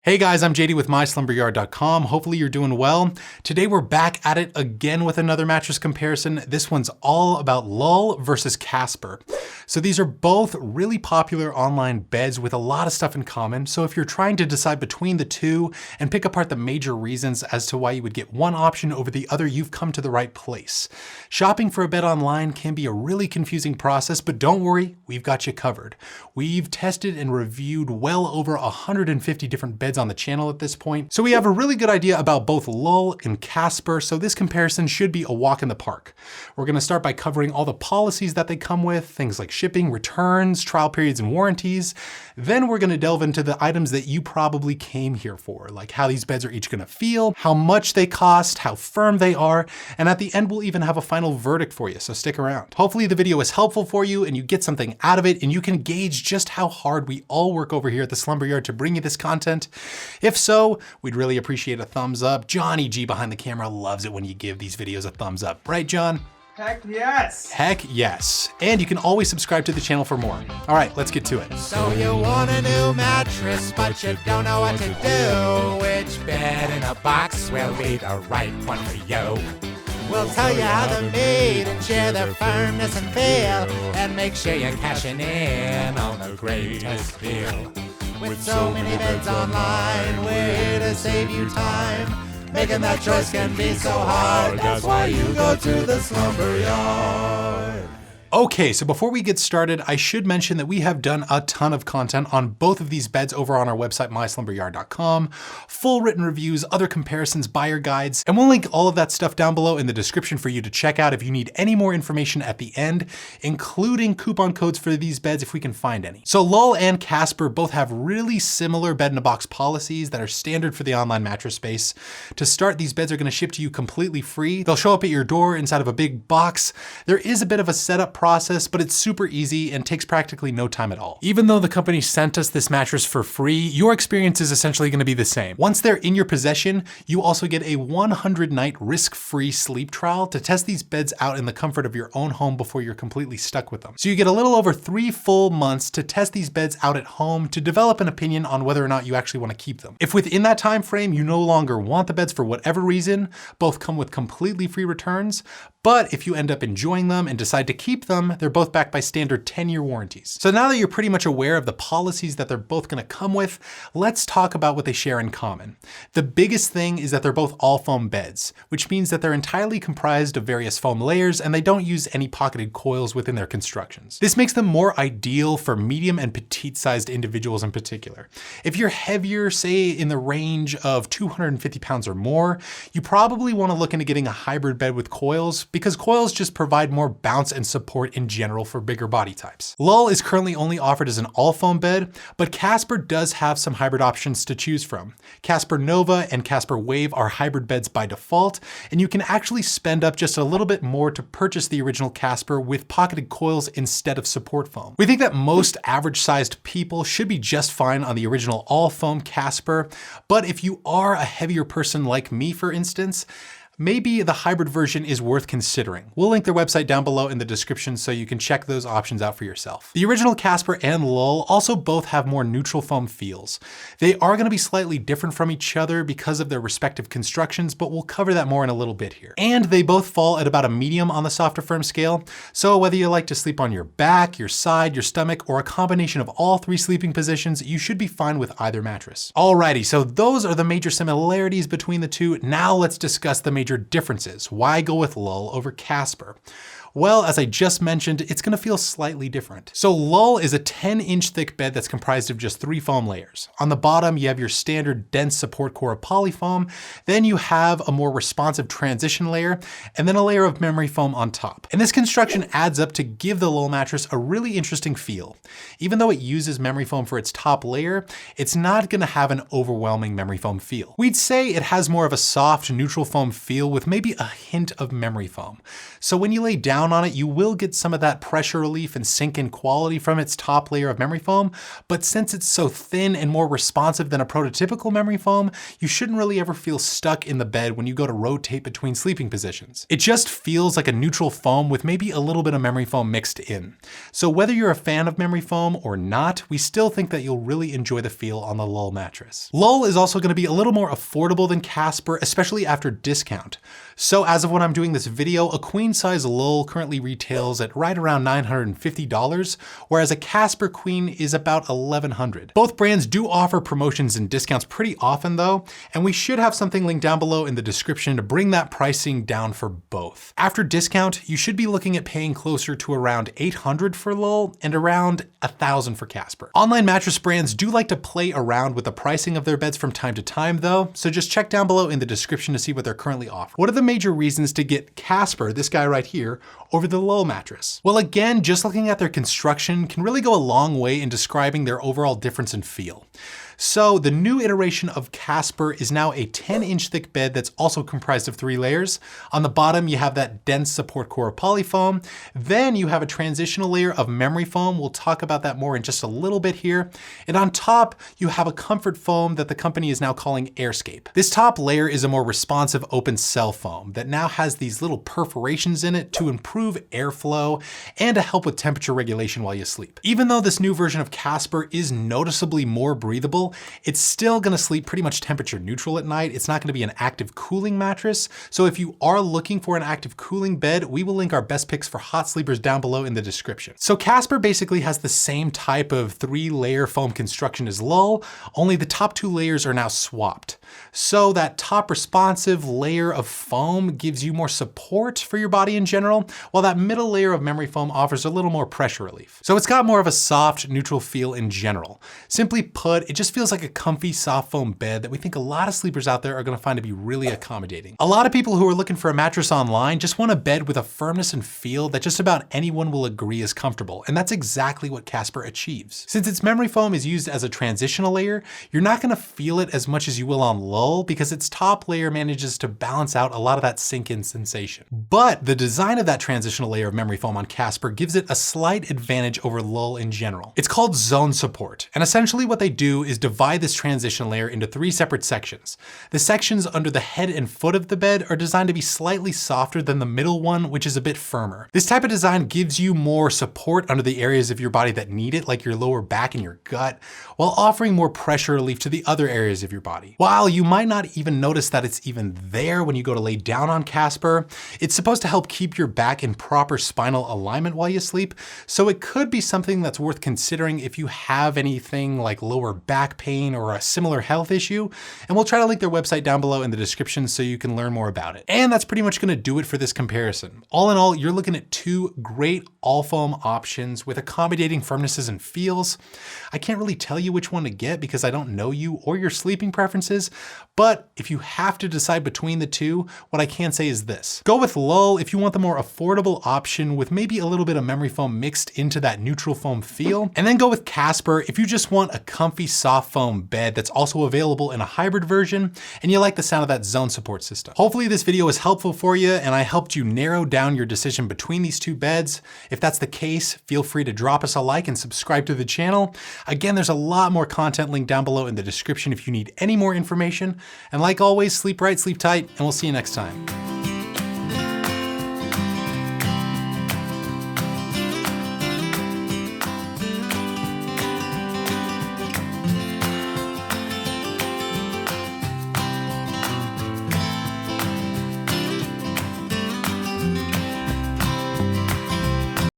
Hey guys, I'm JD with MySlumberyard.com. Hopefully you're doing well. Today we're back at it again with another mattress comparison. This one's all about Lull versus Casper. So these are both really popular online beds with a lot of stuff in common. So if you're trying to decide between the two and pick apart the major reasons as to why you would get one option over the other, you've come to the right place. Shopping for a bed online can be a really confusing process, but don't worry, we've got you covered. We've tested and reviewed well over 150 different beds on the channel at this point. So we have a really good idea about both Lull and Casper, so this comparison should be a walk in the park. We're gonna start by covering all the policies that they come with, things like shipping, returns, trial periods, and warranties. Then we're gonna delve into the items that you probably came here for, like how these beds are each gonna feel, how much they cost, how firm they are, and at the end we'll even have a final verdict for you, so stick around. Hopefully the video is helpful for you and you get something out of it and you can gauge just how hard we all work over here at the Slumberyard to bring you this content. If so, we'd really appreciate a thumbs up. Johnny G behind the camera loves it when you give these videos a thumbs up. Right, John? Heck yes! Heck yes. And you can always subscribe to the channel for more. All right, let's get to it. So you want a new mattress, but you don't know what to do. Which bed in a box will be the right one for you? We'll tell you how they're made and share their firmness and feel, and make sure you're cashing in on the greatest deal. With so many beds online, we're here to save you time. Making that choice can be so hard, that's why you go to the Slumberyard. Okay, so before we get started, I should mention that we have done a ton of content on both of these beds over on our website, myslumberyard.com. Full written reviews, other comparisons, buyer guides, and we'll link all of that stuff down below in the description for you to check out if you need any more information at the end, including coupon codes for these beds if we can find any. So Lull and Casper both have really similar bed-in-a-box policies that are standard for the online mattress space. To start, these beds are gonna ship to you completely free. They'll show up at your door inside of a big box. There is a bit of a setup process, but it's super easy and takes practically no time at all. Even though the company sent us this mattress for free, your experience is essentially gonna be the same. Once they're in your possession, you also get a 100-night risk-free sleep trial to test these beds out in the comfort of your own home before you're completely stuck with them. So you get a little over 3 full months to test these beds out at home to develop an opinion on whether or not you actually wanna keep them. If within that time frame you no longer want the beds for whatever reason, both come with completely free returns, but if you end up enjoying them and decide to keep them, they're both backed by standard 10-year warranties. So now that you're pretty much aware of the policies that they're both gonna come with, let's talk about what they share in common. The biggest thing is that they're both all foam beds, which means that they're entirely comprised of various foam layers and they don't use any pocketed coils within their constructions. This makes them more ideal for medium and petite-sized individuals in particular. If you're heavier, say in the range of 250 pounds or more, you probably wanna look into getting a hybrid bed with coils, because coils just provide more bounce and support in general for bigger body types. Lull is currently only offered as an all foam bed, but Casper does have some hybrid options to choose from. Casper Nova and Casper Wave are hybrid beds by default, and you can actually spend up just a little bit more to purchase the original Casper with pocketed coils instead of support foam. We think that most average sized people should be just fine on the original all foam Casper, but if you are a heavier person like me, for instance, maybe the hybrid version is worth considering. We'll link their website down below in the description so you can check those options out for yourself. The original Casper and Lull also both have more neutral foam feels. They are gonna be slightly different from each other because of their respective constructions, but we'll cover that more in a little bit here. And they both fall at about a medium on the softer firm scale, so whether you like to sleep on your back, your side, your stomach, or a combination of all 3 sleeping positions, you should be fine with either mattress. Alrighty, so those are the major similarities between the two. Now let's discuss the major differences. Why go with Lull over Casper? Well, as I just mentioned, it's gonna feel slightly different. So Lull is a 10-inch thick bed that's comprised of just 3 foam layers. On the bottom, you have your standard dense support core of polyfoam, then you have a more responsive transition layer, and then a layer of memory foam on top. And this construction adds up to give the Lull mattress a really interesting feel. Even though it uses memory foam for its top layer, it's not gonna have an overwhelming memory foam feel. We'd say it has more of a soft, neutral foam feel with maybe a hint of memory foam. So when you lay down down on it, you will get some of that pressure relief and sink-in quality from its top layer of memory foam, but since it's so thin and more responsive than a prototypical memory foam, you shouldn't really ever feel stuck in the bed when you go to rotate between sleeping positions. It just feels like a neutral foam with maybe a little bit of memory foam mixed in. So whether you're a fan of memory foam or not, we still think that you'll really enjoy the feel on the Lull mattress. Lull is also going to be a little more affordable than Casper, especially after discount. So as of when I'm doing this video, a queen size Lull currently retails at right around $950, whereas a Casper queen is about $1,100. Both brands do offer promotions and discounts pretty often though, and we should have something linked down below in the description to bring that pricing down for both. After discount, you should be looking at paying closer to around $800 for Lull and around $1,000 for Casper. Online mattress brands do like to play around with the pricing of their beds from time to time though, so just check down below in the description to see what they're currently offering. What are the major reasons to get Casper, this guy right here, over the Lull mattress? Well, again, just looking at their construction can really go a long way in describing their overall difference in feel. So the new iteration of Casper is now a 10-inch thick bed that's also comprised of 3 layers. On the bottom, you have that dense support core polyfoam. Then you have a transitional layer of memory foam. We'll talk about that more in just a little bit here. And on top, you have a comfort foam that the company is now calling Airscape. This top layer is a more responsive open cell foam that now has these little perforations in it to improve airflow and to help with temperature regulation while you sleep. Even though this new version of Casper is noticeably more breathable, it's still gonna sleep pretty much temperature neutral at night. It's not gonna be an active cooling mattress. So if you are looking for an active cooling bed, we will link our best picks for hot sleepers down below in the description. So Casper basically has the same type of 3-layer foam construction as Lull, only the top 2 layers are now swapped. So that top responsive layer of foam gives you more support for your body in general, while that middle layer of memory foam offers a little more pressure relief. So it's got more of a soft, neutral feel in general. Simply put, it just feels like a comfy soft foam bed that we think a lot of sleepers out there are gonna find to be really accommodating. A lot of people who are looking for a mattress online just want a bed with a firmness and feel that just about anyone will agree is comfortable, and that's exactly what Casper achieves. Since its memory foam is used as a transitional layer, you're not gonna feel it as much as you will on Lull because its top layer manages to balance out a lot of that sink-in sensation. But the design of that transitional layer of memory foam on Casper gives it a slight advantage over Lull in general. It's called zone support, and essentially what they do is divide this transition layer into 3 separate sections. The sections under the head and foot of the bed are designed to be slightly softer than the middle one, which is a bit firmer. This type of design gives you more support under the areas of your body that need it, like your lower back and your gut, while offering more pressure relief to the other areas of your body. While you might not even notice that it's even there when you go to lay down on Casper, it's supposed to help keep your back in proper spinal alignment while you sleep, so it could be something that's worth considering if you have anything like lower back pain or a similar health issue, and we'll try to link their website down below in the description so you can learn more about it. And that's pretty much gonna do it for this comparison. All in all, you're looking at 2 great all foam options with accommodating firmnesses and feels. I can't really tell you which one to get because I don't know you or your sleeping preferences, but if you have to decide between the 2, what I can say is this. Go with Lull if you want the more affordable option with maybe a little bit of memory foam mixed into that neutral foam feel, and then go with Casper if you just want a comfy soft foam bed that's also available in a hybrid version and you like the sound of that zone support system. Hopefully this video was helpful for you and I helped you narrow down your decision between these 2 beds. If that's the case, feel free to drop us a like and subscribe to the channel. Again, there's a lot more content linked down below in the description if you need any more information. And like always, sleep right, sleep tight, and we'll see you next time.